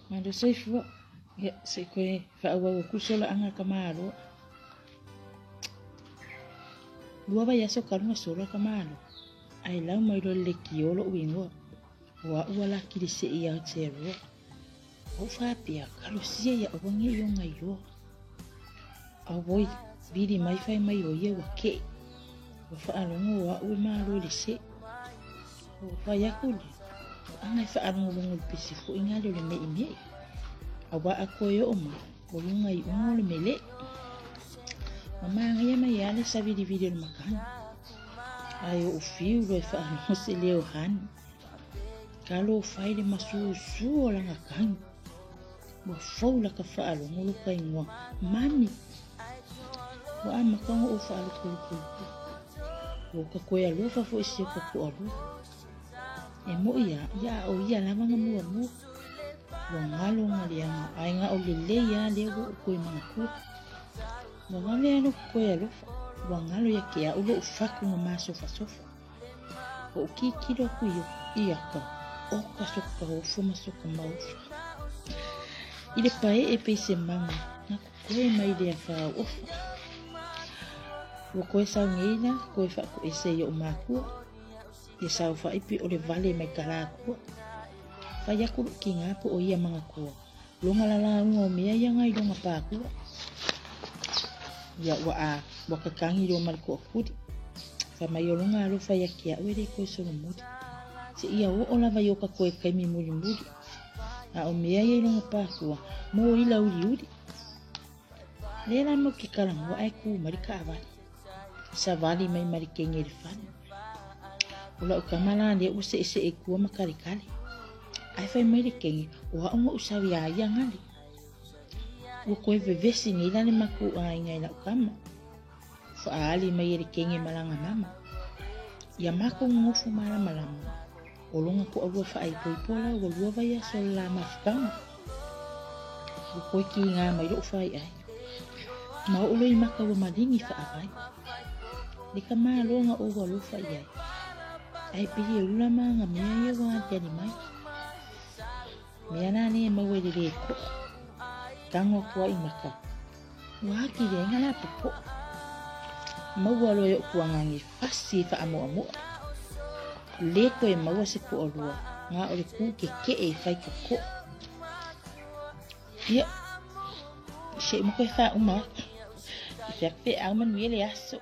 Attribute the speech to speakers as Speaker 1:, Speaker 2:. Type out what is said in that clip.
Speaker 1: Mando saifua ya se koe whaawa kusola anga kamaro. Lua vai aso karunga sola kamaro. Ai lau mai ro le kiolo uingoa. Wa uala kiri se ia te roa. O whapia karo sia ya o wangi i o ngai roa. A woi viri mai fai mai o ia wake. Wa whaalongo wa ue maro le se. O whai aku le. Angai whaalongo longo le pisifu ingalo le mei mei. Awa ako e o ma. O lunga i ungo le mele. Mama ngai mai ale sa viri le makana. Ai o fiu le whaalongo se leo hani. Kalo fai le masu o langa kangi. Wa faula ka whaalongo luka ingoa. Mani. Wa amakango o whaalokulu. O ka koe alofa fo isi o ka ko alofa. E mo ia o ia lamanga mua mua. Wa ngalo ngalianga. Ai nga o lele ia leo o koe mga kua. Wa ngale alo koe alofa. Wa ngalo ia kea ulo ufaku nga maa sofa. O kikiro ku ia ka. O ka soka o fuma soka maufa. Ile pae e peise manga. Nga koe mai lea whao ofa. Wa koe sao ngeina. Koe whako ese i o makua. Ia sao whaipi o le vale mai karakua. Whai akuru ki ngapu o ia mga kua. Longa lala unga o mea ia ngai longa pākua. Ia wa kakangi ro mariko o kuri. Wha mai o longa alo whai akia uere koe solo muri. Se ia o lava i o ka koe kaimi muri muri. A o mea ia longa pākua. Mo ila uri uri. Lera mo ki karango ai ku marika awari. Sa vali mai marikenge le whani. Ula o kamala le use ese e kua makarikale. Ai fai mai le kengi o haunga usawi a ia ngali. Ua koe vevesi ni lane maku a ingai na ukama. Whaali mai le kengi malanga mama. Ia mako ngofu mara malama. O longa ko alua whaai poipola o lua vai a sol la mafukama. Ua koe ki ngā mai lo whai ai. Ma o loi maka wa maringi whaavai. Lika maa longa o wa lo whai ai. Ai pili e ula maa ngā mea ia wa tiani mai. Mea nane e maua le reko. Tango kua i maka. Waki le ngala popo. Maua loe o kua ngangi fasi wha amo amo. Leko e maua se ko alua. Ngā ore ku ke e whai kako. Ia. Se mo koe wha uma. I whiak whi au manuele aso.